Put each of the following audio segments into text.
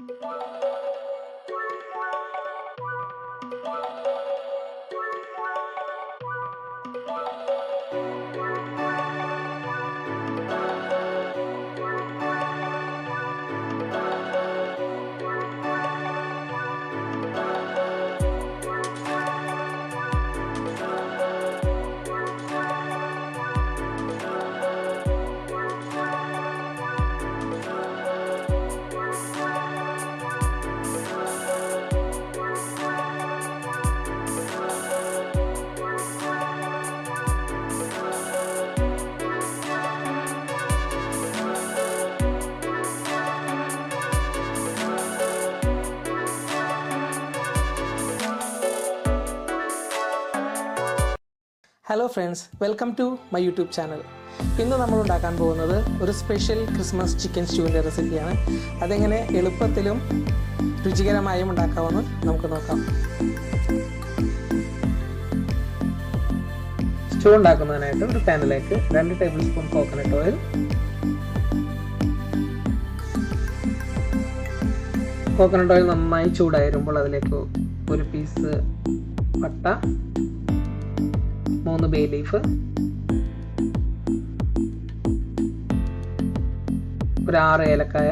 Hello friends, welcome to my YouTube channel. ഇന്ന് നമ്മൾ ഉണ്ടാക്കാൻ പോകുന്നത് ഒരു സ്പെഷ്യൽ ക്രിസ്മസ് ചിക്കൻ സ്റ്റൂവിൻ്റെ റെസിപ്പിയാണ്. അതെങ്ങനെ എളുപ്പത്തിലും രുചികരമായും ഉണ്ടാക്കാമെന്ന് നമുക്ക് നോക്കാം. സ്റ്റൂ ഉണ്ടാക്കുന്നതിനായിട്ട് ഒരു പാനിലേക്ക് 2 table spoon coconut oil, coconut oil നന്നായി ചൂടായി വരുമ്പോൾ അതിലേക്ക് ഒരു പീസ് പട്ട, 3 ബേ ലീഫ്, ഒരു 6 ഏലക്കായ,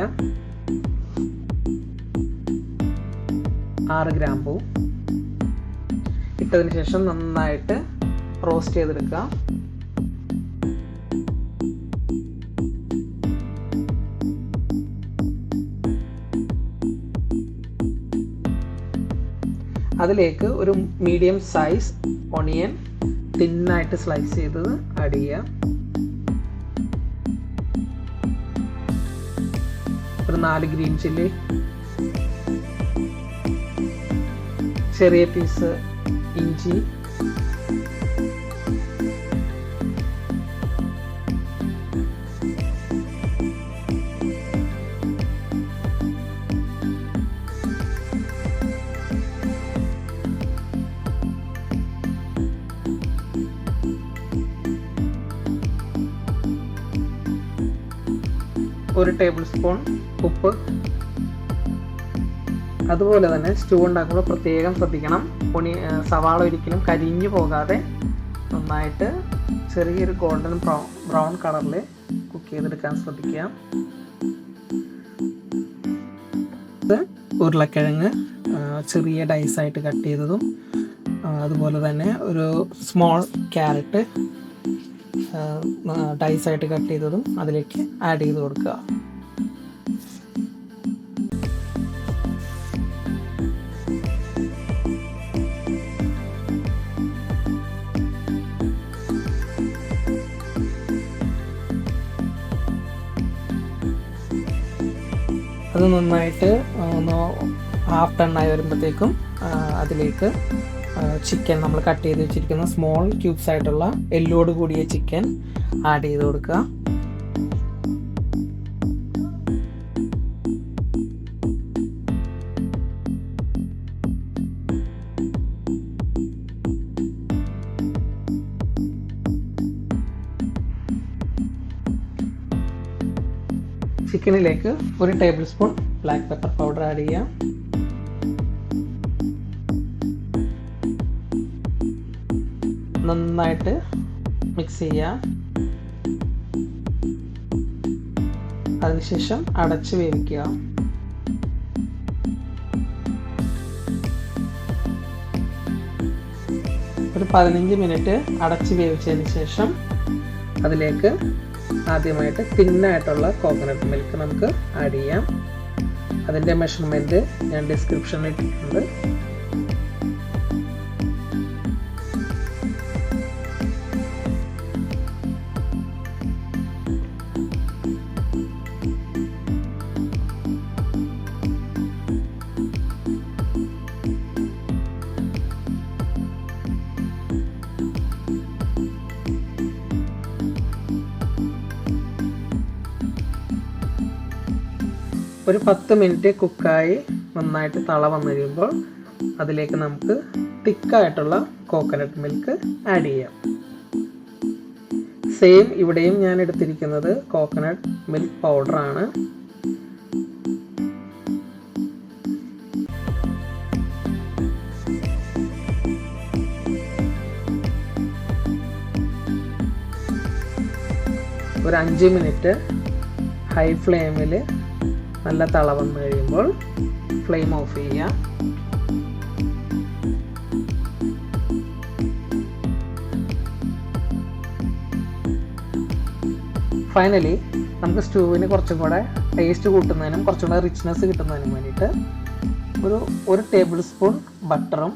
6 ഗ്രാമ്പൂ ഇട്ടതിന് ശേഷം നന്നായിട്ട് റോസ്റ്റ് ചെയ്തെടുക്കുക. അതിലേക്ക് ഒരു മീഡിയം സൈസ് ഓണിയൻ തിന്നായിട്ട് സ്ലൈസ് ചെയ്തത് ആഡ് ചെയ്യുക. ഒരു 4 ഗ്രീൻ ചില്ലി, ചെറിയ പീസ് ഇഞ്ചി, ഒരു ടേബിൾ സ്പൂൺ ഉപ്പ്. അതുപോലെ തന്നെ സ്റ്റൂ ഉണ്ടാക്കുമ്പോൾ പ്രത്യേകം ശ്രദ്ധിക്കണം, സവാള ഒരിക്കലും കരിഞ്ഞു പോകാതെ നന്നായിട്ട് ചെറിയൊരു ഗോൾഡൻ ബ്രൗൺ കളറിൽ കുക്ക് ചെയ്തെടുക്കാൻ ശ്രദ്ധിക്കുക. ഉരുളക്കിഴങ്ങ് ചെറിയ ഡൈസായിട്ട് കട്ട് ചെയ്തതും, അതുപോലെ തന്നെ ഒരു സ്മോൾ ക്യാരറ്റ് ഡൈസായിട്ട് കട്ട് ചെയ്തതും അതിലേക്ക് ആഡ് ചെയ്ത് കൊടുക്കുക. അത് നന്നായിട്ട് ഹാഫ് ടൺ ആയി വരുമ്പോഴത്തേക്കും അതിലേക്ക് ചിക്കൻ നമ്മൾ കട്ട് ചെയ്ത് വെച്ചിരിക്കുന്ന സ്മോൾ ക്യൂബ്സ് ആയിട്ടുള്ള എല്ലോട് കൂടിയ ചിക്കൻ ആഡ് ചെയ്ത് കൊടുക്കുക. ചിക്കനിലേക്ക് ഒരു table spoon black pepper powder add ചെയ്യാം. നന്നായിട്ട് മിക്സ് ചെയ്യുക. അതിനുശേഷം അടച്ച് വേവിക്കുക. ഒരു 15 മിനിറ്റ് അടച്ച് വേവിച്ചതിന് ശേഷം അതിലേക്ക് ആദ്യമായിട്ട് തിന്നായിട്ടുള്ള കോക്കനട്ട് മിൽക്ക് നമുക്ക് ആഡ് ചെയ്യാം. അതിൻ്റെ മെഷർമെൻറ്റ് ഞാൻ ഡിസ്ക്രിപ്ഷനിൽ ഇട്ടിട്ടുണ്ട്. ഒരു 10 മിനിറ്റ് കുക്കായി നന്നായിട്ട് തള വന്നു കഴിയുമ്പോൾ അതിലേക്ക് നമുക്ക് തിക്കായിട്ടുള്ള കോക്കനട്ട് മിൽക്ക് ആഡ് ചെയ്യാം. സെയിം ഇവിടെയും ഞാൻ എടുത്തിരിക്കുന്നത് കോക്കനട്ട് മിൽക്ക് പൗഡറാണ്. ഒരു 5 മിനിറ്റ് ഹൈ ഫ്ലെയിമിൽ നല്ല തള വന്നു കഴിയുമ്പോൾ ഫ്ലെയിം ഓഫ് ചെയ്യാം. ഫൈനലി നമുക്ക് സ്റ്റൂവിന് കുറച്ചും കൂടെ ടേസ്റ്റ് കൂട്ടുന്നതിനും കുറച്ചും കൂടെ റിച്ച്നെസ് കിട്ടുന്നതിനും വേണ്ടിയിട്ട് ഒരു ടേബിൾ സ്പൂൺ ബട്ടറും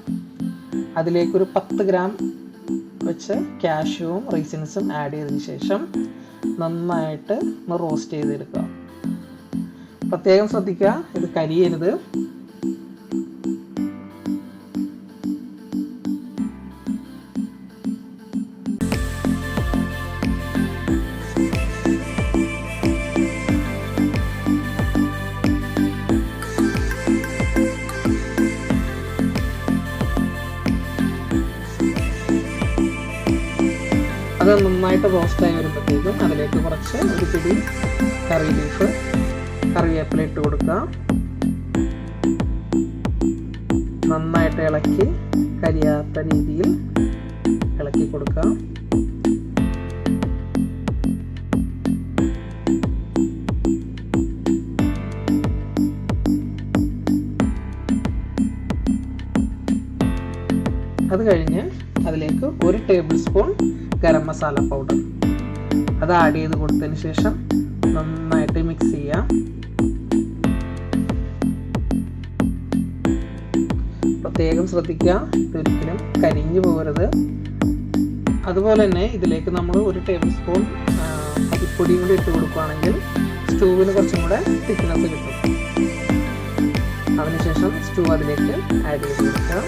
അതിലേക്കൊരു 10 ഗ്രാം വെച്ച് കാഷ്യൂവും റൈസിൻസും ആഡ് ചെയ്തതിന് ശേഷം നന്നായിട്ട് ഒന്ന് റോസ്റ്റ് ചെയ്തെടുക്കുക. പ്രത്യേകം ശ്രദ്ധിക്കുക, ഇത് കരിയരുത്. അത് നന്നായിട്ട് റോസ്റ്റായി വരുമ്പോഴത്തേക്കും അതിലേക്ക് കുറച്ച് ഒരു പിടി കറി ലീഫ്, കറിവേപ്പില ഇട്ട് കൊടുക്കുക. നന്നായിട്ട് ഇളക്കി കരിയാത്ത രീതിയിൽ ഇളക്കി കൊടുക്കുക. അത് കഴിഞ്ഞ് അതിലേക്ക് 1 table spoon garam masala powder അത് ആഡ് ചെയ്ത് കൊടുത്തതിന് ശേഷം നന്നായിട്ട് മിക്സ് ചെയ്യാം. പ്രത്യേകം ശ്രദ്ധിക്കുക, ഇതൊരിക്കലും കരിഞ്ഞു പോകരുത്. അതുപോലെ തന്നെ ഇതിലേക്ക് നമ്മൾ 1 ടേബിൾ സ്പൂൺ അരിപ്പൊടിയും കൂടി ഇട്ട് കൊടുക്കുകയാണെങ്കിൽ സ്റ്റൂവിന് കുറച്ചും കൂടെ തിക്നെസ് കിട്ടും. അതിനുശേഷം സ്റ്റൂ അതിലേക്ക് ആഡ് ചെയ്ത് കൊടുക്കുക.